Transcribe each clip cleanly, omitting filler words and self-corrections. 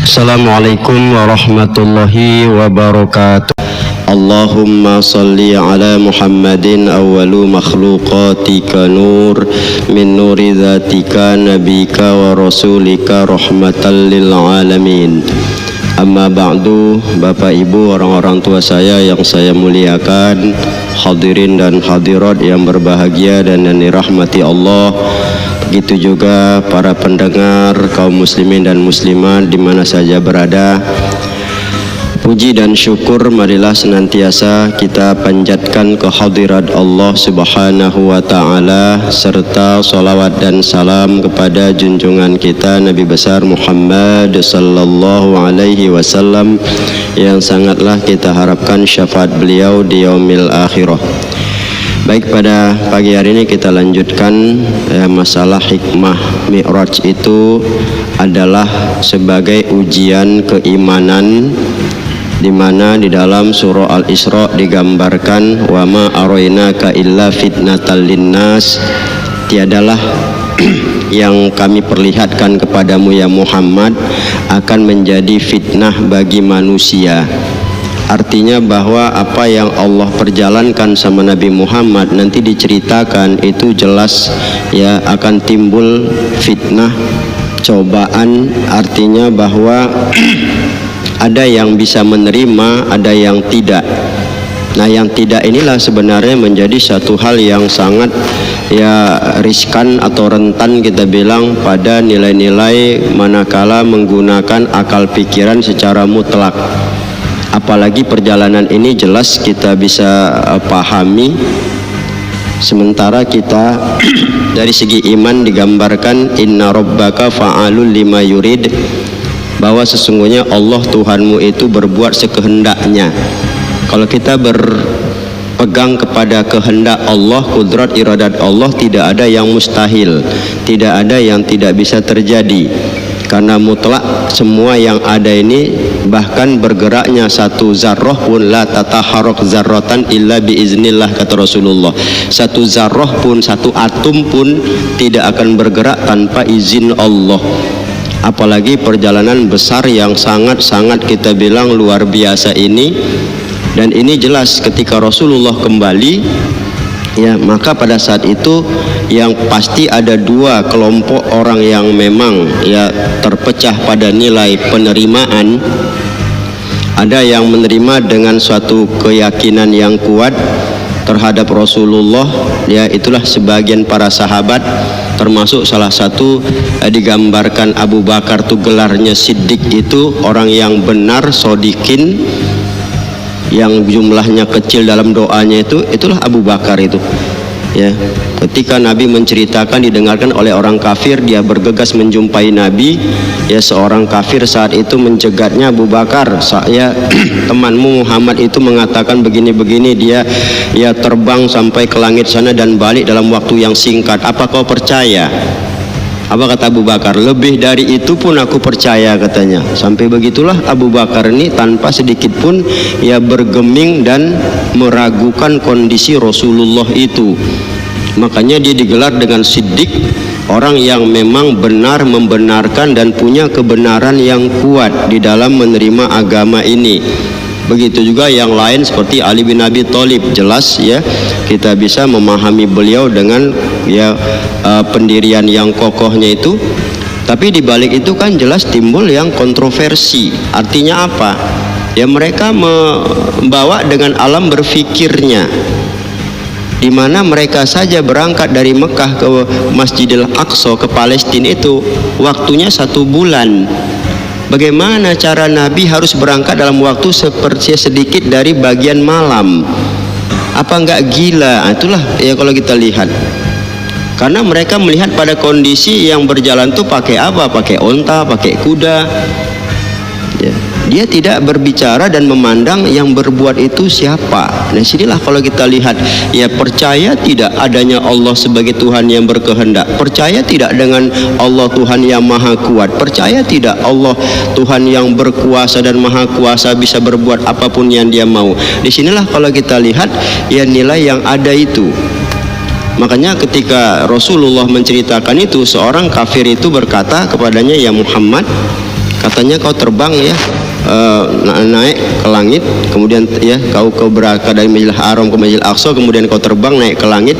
Assalamualaikum warahmatullahi wabarakatuh. Allahumma salli ala Muhammadin awwalu makhluqatika nur min nuri dhatika nabika wa rasulika rahmatan lil alamin. Amma ba'du, Bapak Ibu, orang-orang tua saya yang saya muliakan, hadirin dan hadirat yang berbahagia dan yang dirahmati Allah. Begitu juga para pendengar kaum muslimin dan muslimat di mana saja berada. Puji dan syukur marilah senantiasa kita panjatkan kehadirat Allah Subhanahu wa taala, serta salawat dan salam kepada junjungan kita Nabi besar Muhammad sallallahu alaihi wasallam yang sangatlah kita harapkan syafaat beliau di yaumil akhirah. Baik, pada pagi hari ini kita lanjutkan masalah hikmah Mi'raj itu adalah sebagai ujian keimanan, di mana di dalam surah Al-Isra digambarkan wa ma arainaka illa fitnatal linnas, tiadalah yang kami perlihatkan kepadamu ya Muhammad akan menjadi fitnah bagi manusia. Artinya bahwa apa yang Allah perjalankan sama Nabi Muhammad nanti diceritakan itu jelas ya akan timbul fitnah, cobaan. Artinya bahwa ada yang bisa menerima, ada yang tidak. Nah, yang tidak inilah sebenarnya menjadi satu hal yang sangat ya riskan atau rentan kita bilang pada nilai-nilai manakala menggunakan akal pikiran secara mutlak. Apalagi perjalanan ini jelas kita bisa pahami, sementara kita dari segi iman digambarkan inna rabbaka fa'alul lima yurid, bahwa sesungguhnya Allah Tuhanmu itu berbuat sekehendaknya. Kalau kita berpegang kepada kehendak Allah, kudrat iradat Allah, tidak ada yang mustahil, tidak ada yang tidak bisa terjadi. Karena mutlak semua yang ada ini, bahkan bergeraknya satu zarrah pun la tataharrak zarratan illa biiznillah, kata Rasulullah. Satu zarrah pun, satu atom pun tidak akan bergerak tanpa izin Allah. Apalagi perjalanan besar yang sangat-sangat kita bilang luar biasa ini. Dan ini jelas ketika Rasulullah kembali ya, maka pada saat itu yang pasti ada dua kelompok orang yang memang ya terpecah pada nilai penerimaan. Ada yang menerima dengan suatu keyakinan yang kuat terhadap Rasulullah, ya itulah sebagian para sahabat, termasuk salah satu digambarkan Abu Bakar tuh gelarnya Siddiq, itu orang yang benar, sodikin, yang jumlahnya kecil dalam doanya itulah Abu Bakar itu. Ya, ketika Nabi menceritakan didengarkan oleh orang kafir, dia bergegas menjumpai Nabi. Ya, seorang kafir saat itu mencegatnya, Abu Bakar, saya temanmu Muhammad itu mengatakan begini-begini, dia ya terbang sampai ke langit sana dan balik dalam waktu yang singkat. Apa kau percaya? Apa kata Abu Bakar? Lebih dari itu pun aku percaya, katanya. Sampai begitulah Abu Bakar ini tanpa sedikit pun ya bergeming dan meragukan kondisi Rasulullah itu. Makanya dia digelar dengan Siddiq, orang yang memang benar membenarkan dan punya kebenaran yang kuat di dalam menerima agama ini. Begitu juga yang lain seperti Ali bin Abi Thalib, jelas ya kita bisa memahami beliau dengan ya pendirian yang kokohnya itu. Tapi di balik itu kan jelas timbul yang kontroversi. Artinya apa? Ya mereka membawa dengan alam berfikirnya, di mana mereka saja berangkat dari Mekah ke Masjidil Aqsa ke Palestina itu waktunya 1 bulan. Bagaimana cara Nabi harus berangkat dalam waktu seperti sedikit dari bagian malam? Apa enggak gila? Itulah ya kalau kita lihat. Karena mereka melihat pada kondisi yang berjalan tuh pakai apa? Pakai onta, pakai kuda. Ya. Dia tidak berbicara dan memandang yang berbuat itu siapa. Nah, sinilah kalau kita lihat, ya percaya tidak adanya Allah sebagai Tuhan yang berkehendak, percaya tidak dengan Allah Tuhan yang maha kuat, percaya tidak Allah Tuhan yang berkuasa dan maha kuasa bisa berbuat apapun yang dia mau. Disinilah kalau kita lihat ya nilai yang ada itu. Makanya ketika Rasulullah menceritakan itu, seorang kafir itu berkata kepadanya, ya Muhammad, katanya kau terbang ya, naik ke langit, kemudian ya kau berangkat dari Masjidil Haram ke Masjidil Aqsa, kemudian kau terbang naik ke langit.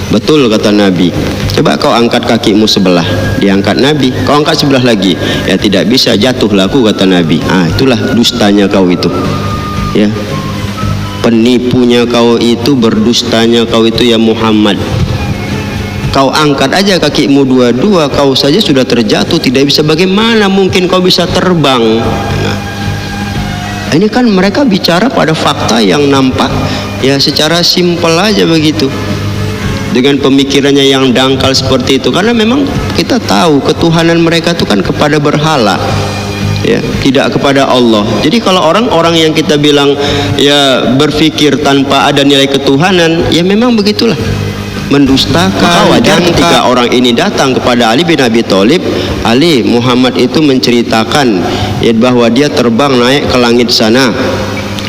Betul kata Nabi. Coba kau angkat kakimu sebelah, diangkat Nabi. Kau angkat sebelah lagi, ya tidak bisa, jatuhlah aku kata Nabi. Itulah dustanya kau itu, ya. Penipunya kau itu, berdustanya kau itu ya Muhammad. Kau angkat aja kakimu dua-dua, kau saja sudah terjatuh, tidak bisa. Bagaimana mungkin kau bisa terbang? Nah, ini kan mereka bicara pada fakta yang nampak ya secara simpel aja begitu, dengan pemikirannya yang dangkal seperti itu. Karena memang kita tahu ketuhanan mereka itu kan kepada berhala, ya, tidak kepada Allah. Jadi kalau orang-orang yang kita bilang ya berpikir tanpa ada nilai ketuhanan, ya memang begitulah, mendustakan. Dan ketika orang ini datang kepada Ali bin Abi Thalib, Muhammad itu menceritakan ya bahwa dia terbang naik ke langit sana,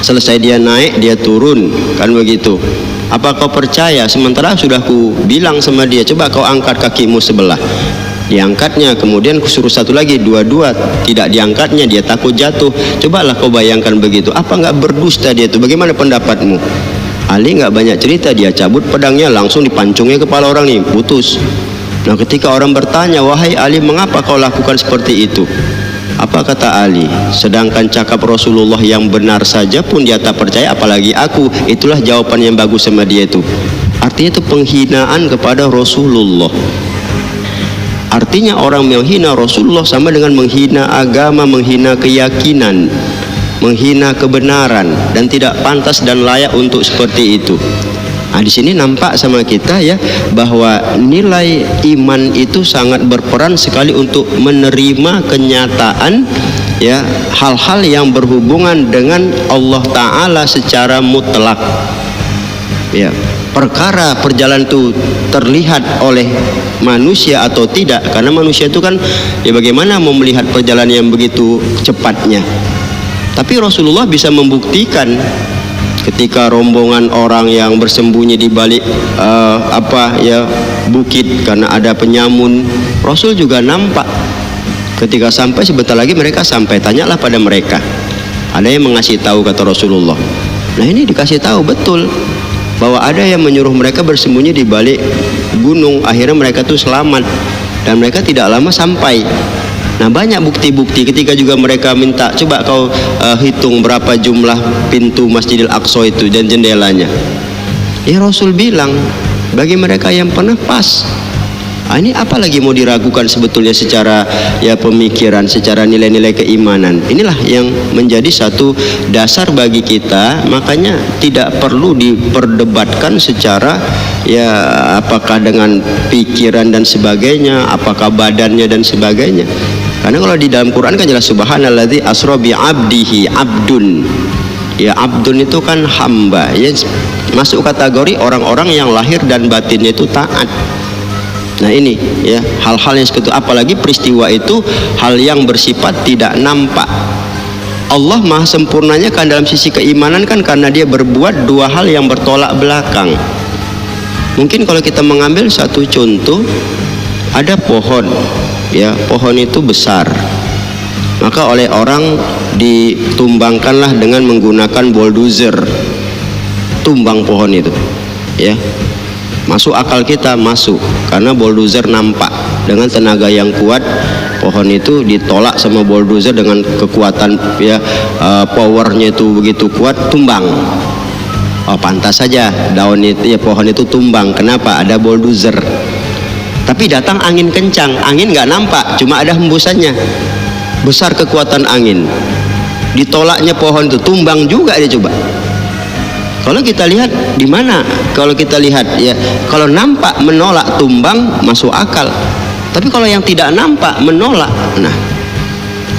selesai dia naik dia turun, kan begitu. Apa kau percaya? Sementara sudah ku bilang sama dia, coba kau angkat kakimu sebelah. Diangkatnya, kemudian kusuruh satu lagi, dua-dua tidak diangkatnya, dia takut jatuh. Cobalah kau bayangkan begitu, apa enggak berdusta dia itu? Bagaimana pendapatmu? Ali enggak banyak cerita, dia cabut pedangnya, langsung dipancungnya kepala orang ini, putus. Nah ketika orang bertanya, wahai Ali, mengapa kau lakukan seperti itu? Apa kata Ali? Sedangkan cakap Rasulullah yang benar saja pun dia tak percaya, apalagi aku. Itulah jawaban yang bagus sama dia itu. Artinya itu penghinaan kepada Rasulullah. Artinya orang menghina Rasulullah sama dengan menghina agama, menghina keyakinan, menghina kebenaran, dan tidak pantas dan layak untuk seperti itu. Nah, di sini nampak sama kita ya bahwa nilai iman itu sangat berperan sekali untuk menerima kenyataan ya hal-hal yang berhubungan dengan Allah Ta'ala secara mutlak. Ya, perkara perjalanan itu terlihat oleh manusia atau tidak, karena manusia itu kan ya bagaimana mau melihat perjalanan yang begitu cepatnya. Tapi Rasulullah bisa membuktikan ketika rombongan orang yang bersembunyi di balik bukit karena ada penyamun, Rasul juga nampak. Ketika sampai, sebentar lagi mereka sampai, tanyalah pada mereka. Ada yang mengasih tahu kata Rasulullah. Nah ini dikasih tahu betul bahwa ada yang menyuruh mereka bersembunyi di balik gunung. Akhirnya mereka tuh selamat dan mereka tidak lama sampai. Nah banyak bukti-bukti. Ketika juga mereka minta, coba kau hitung berapa jumlah pintu Masjidil Aqsa itu dan jendelanya. Ya Rasul bilang, bagi mereka yang pernah pas. Ini apa lagi mau diragukan sebetulnya secara ya pemikiran, secara nilai-nilai keimanan. Inilah yang menjadi satu dasar bagi kita. Makanya tidak perlu diperdebatkan secara ya apakah dengan pikiran dan sebagainya, apakah badannya dan sebagainya. Karena kalau di dalam Quran kan jelas subhanalladzi asra bi abdihi, abdun. Ya abdun itu kan hamba, ya masuk kategori orang-orang yang lahir dan batinnya itu taat. Nah ini ya hal-hal yang seperti itu, apalagi peristiwa itu hal yang bersifat tidak nampak. Allah maha sempurnanya kan dalam sisi keimanan kan karena dia berbuat dua hal yang bertolak belakang. Mungkin kalau kita mengambil satu contoh, ada pohon, ya pohon itu besar, maka oleh orang ditumbangkanlah dengan menggunakan bulldozer, tumbang pohon itu, ya. Masuk akal kita, masuk, karena bulldozer nampak dengan tenaga yang kuat, pohon itu ditolak sama bulldozer dengan kekuatan ya powernya itu begitu kuat, tumbang. Oh pantas saja daun itu ya pohon itu tumbang. Kenapa? Ada bulldozer. Tapi datang angin kencang, angin nggak nampak, cuma ada hembusannya. Besar kekuatan angin, ditolaknya pohon itu, tumbang juga dia coba. Kalau kita lihat di mana? Kalau kita lihat ya, kalau nampak menolak tumbang masuk akal. Tapi kalau yang tidak nampak menolak, nah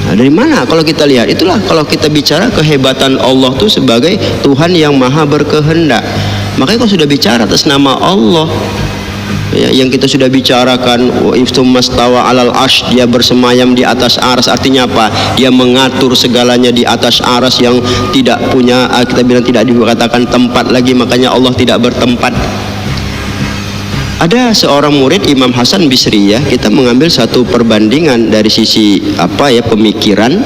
dari mana? Kalau kita lihat, itulah kalau kita bicara kehebatan Allah itu sebagai Tuhan yang maha berkehendak. Makanya kalau sudah bicara atas nama Allah, ya, yang kita sudah bicarakan, iftumastawa alal arsh, dia bersemayam di atas aras. Artinya apa? Dia mengatur segalanya di atas aras yang tidak punya, kita bilang tidak dikatakan tempat lagi, makanya Allah tidak bertempat. Ada seorang murid Imam Hasan Bisri, ya, kita mengambil satu perbandingan dari sisi pemikiran.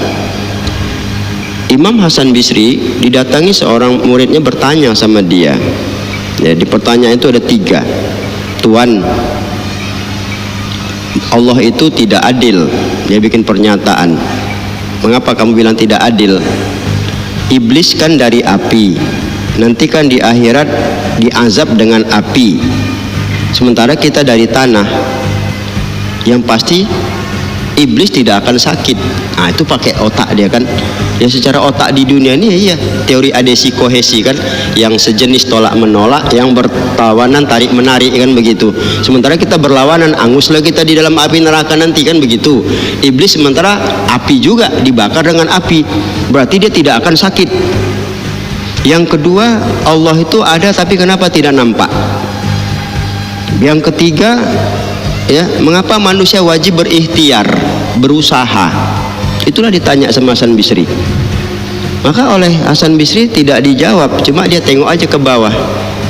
Imam Hasan Bisri didatangi seorang muridnya bertanya sama dia. Ya, di pertanyaan itu ada 3. Tuan, Allah itu tidak adil. Dia bikin pernyataan. Mengapa kamu bilang tidak adil? Iblis kan dari api, nanti kan di akhirat diazab dengan api, sementara kita dari tanah. Yang pasti iblis tidak akan sakit. Nah, itu pakai otak dia kan. Ya, secara otak di dunia ini iya, teori adesi kohesi kan, yang sejenis tolak menolak, yang bertawanan tarik menarik kan begitu. Sementara kita berlawanan, anguslah kita di dalam api neraka nanti kan begitu. Iblis sementara api juga, dibakar dengan api, berarti dia tidak akan sakit. Yang kedua, Allah itu ada tapi kenapa tidak nampak? Yang ketiga, ya, mengapa manusia wajib berikhtiar, berusaha? Itulah ditanya sama Hasan Bisri. Maka oleh Hasan Bisri tidak dijawab, cuma dia tengok aja ke bawah.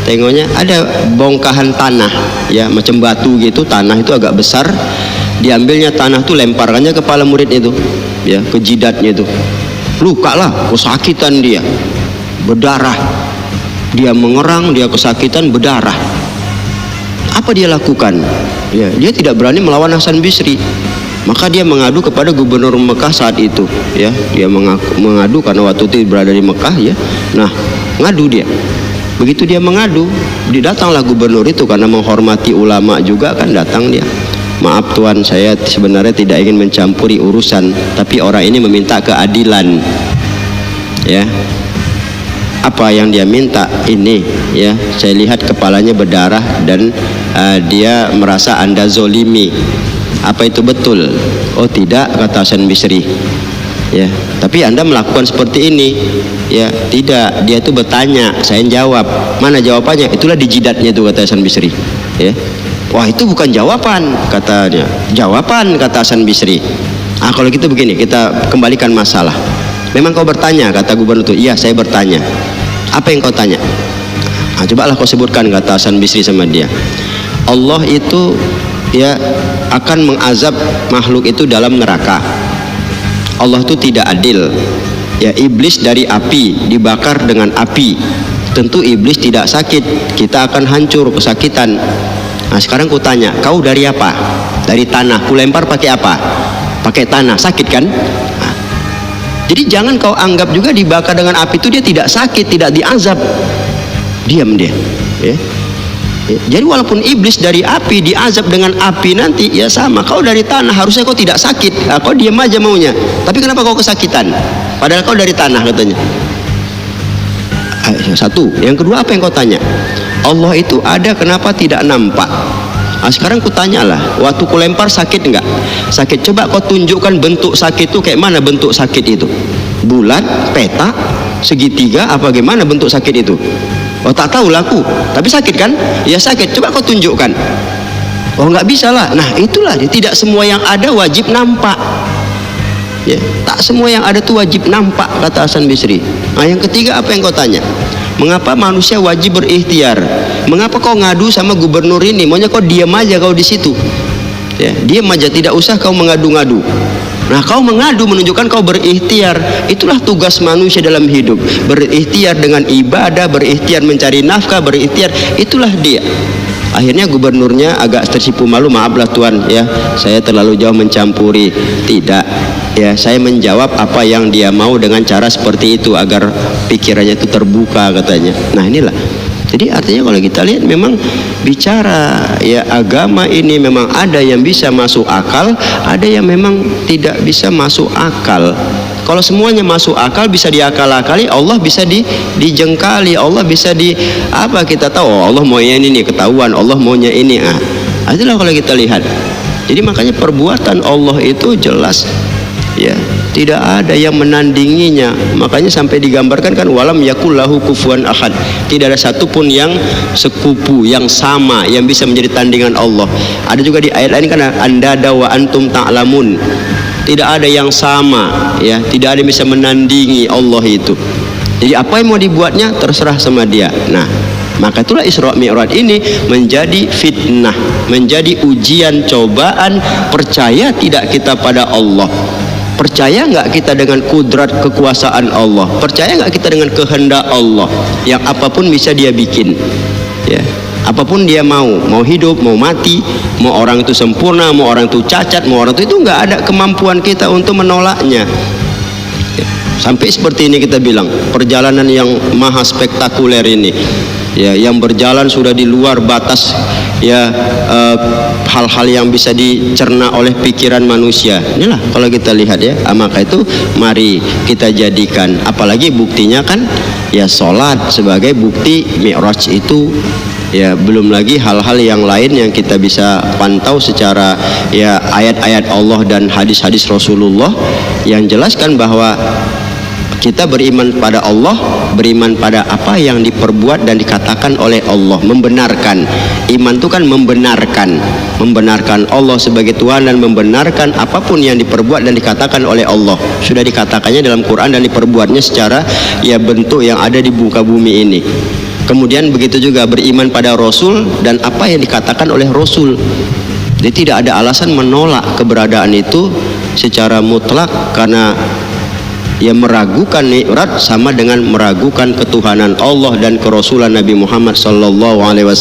Tengoknya ada bongkahan tanah, ya, macam batu gitu, tanah itu agak besar. Diambilnya tanah itu, lemparkannya kepala murid itu, ya, ke jidatnya itu. Luka lah, kesakitan dia, berdarah. Dia mengerang, dia kesakitan, berdarah. Apa dia lakukan? Ya, dia tidak berani melawan Hasan Bisri. Maka dia mengadu kepada gubernur Mekah saat itu, ya. Dia mengadu karena waktu itu berada di Mekah, ya. Nah, ngadu dia. Begitu dia mengadu, datanglah gubernur itu karena menghormati ulama juga kan, datang dia. Maaf tuan, saya sebenarnya tidak ingin mencampuri urusan, tapi orang ini meminta keadilan. Ya. Apa yang dia minta ini, ya, saya lihat kepalanya berdarah dan dia merasa Anda zolimi. Apa itu betul? Oh tidak, kata Hasan Bisri. Ya, tapi Anda melakukan seperti ini. Ya, tidak. Dia itu bertanya, saya jawab. Mana jawabannya? Itulah di jidatnya itu, kata Hasan Bisri. Ya. Wah, itu bukan jawaban, katanya. Jawaban, kata Hasan Bisri. Ah, kalau gitu begini, kita kembalikan masalah. Memang kau bertanya, kata gubernur itu. Iya, saya bertanya. Apa yang kau tanya? Nah, cobalah kau sebutkan, kata Hasan Bisri sama dia. Allah itu, ya, akan mengazab makhluk itu dalam neraka. Allah itu tidak adil. Ya, iblis dari api, dibakar dengan api. Tentu iblis tidak sakit, kita akan hancur, kesakitan. Nah, sekarang ku tanya, kau dari apa? Dari tanah. Ku lempar pakai apa? Pakai tanah. Sakit kan? Nah, jadi jangan kau anggap juga dibakar dengan api itu dia tidak sakit, tidak diazab. Diam dia. Ya. Jadi walaupun iblis dari api diazab dengan api nanti, ya sama. Kau dari tanah, harusnya kau tidak sakit. Nah, kau diam aja maunya. Tapi kenapa kau kesakitan? Padahal kau dari tanah, katanya. Satu. Yang kedua, apa yang kau tanya? Allah itu ada, kenapa tidak nampak? Nah, sekarang kutanyalah, waktu ku lempar sakit enggak? Sakit. Coba kau tunjukkan bentuk sakit itu kayak mana bentuk sakit itu? Bulat, petak, segitiga, apa gimana bentuk sakit itu? Oh, tak tahu laku, tapi sakit kan? Ya sakit, coba kau tunjukkan. Oh, nggak bisa lah. Nah, itulah dia, tidak semua yang ada wajib nampak. Ya, tak semua yang ada tuh wajib nampak, kata Hasan Bisri. Nah, yang ketiga, apa yang kau tanya? Mengapa manusia wajib berikhtiar? Mengapa kau ngadu sama gubernur ini? Maunya kau diam aja kau di situ. Ya, diam aja, tidak usah kau mengadu-ngadu. Nah, kau mengadu menunjukkan kau berikhtiar. Itulah tugas manusia dalam hidup. Berikhtiar dengan ibadah, berikhtiar mencari nafkah, berikhtiar. Itulah dia. Akhirnya gubernurnya agak tersipu malu, maaflah tuan, ya, saya terlalu jauh mencampuri. Tidak, ya, saya menjawab apa yang dia mau dengan cara seperti itu agar pikirannya itu terbuka, katanya. Nah, inilah. Jadi artinya kalau kita lihat memang bicara, ya, agama ini memang ada yang bisa masuk akal, ada yang memang tidak bisa masuk akal. Kalau semuanya masuk akal, bisa diakal-akali, Allah bisa dijengkali, Allah bisa kita tahu, oh, Allah maunya ini nih, ketahuan Allah maunya ini. Itulah kalau kita lihat. Jadi makanya perbuatan Allah itu jelas, ya, tidak ada yang menandinginya. Makanya sampai digambarkan kan, walam yakul lahu kufuwan ahad. Tidak ada satupun yang sekupu, yang sama, yang bisa menjadi tandingan Allah. Ada juga di ayat lain kan, andada wa antum ta'lamun. Tidak ada yang sama, ya, tidak ada yang bisa menandingi Allah itu. Jadi apa yang mau dibuatnya terserah sama dia. Nah, Maka itulah Isra Mi'raj ini menjadi fitnah, menjadi ujian, cobaan. Percaya tidak kita pada Allah? Percaya nggak kita dengan kudrat kekuasaan Allah? Percaya nggak kita dengan kehendak Allah yang apapun bisa Dia bikin, ya? Apapun Dia mau hidup, mau mati, mau orang itu sempurna, mau orang itu cacat, mau orang itu nggak ada kemampuan kita untuk menolaknya. Sampai seperti ini kita bilang, perjalanan yang maha spektakuler ini, ya, yang berjalan sudah di luar batas, ya, hal-hal yang bisa dicerna oleh pikiran manusia. Inilah kalau kita lihat, ya, maka itu mari kita jadikan, apalagi buktinya kan, ya, sholat sebagai bukti Mi'raj itu. Ya, belum lagi hal-hal yang lain yang kita bisa pantau secara, ya, ayat-ayat Allah dan hadis-hadis Rasulullah yang jelaskan bahwa kita beriman pada Allah, beriman pada apa yang diperbuat dan dikatakan oleh Allah, membenarkan. Iman itu kan membenarkan Allah sebagai Tuhan dan membenarkan apapun yang diperbuat dan dikatakan oleh Allah. Sudah dikatakannya dalam Quran dan diperbuatnya secara, ya, bentuk yang ada di muka bumi ini. Kemudian begitu juga beriman pada Rasul dan apa yang dikatakan oleh Rasul. Jadi tidak ada alasan menolak keberadaan itu secara mutlak, karena, ya, meragukan Mi'raj sama dengan meragukan ketuhanan Allah dan kerasulan Nabi Muhammad sallallahu alaihi wasallam.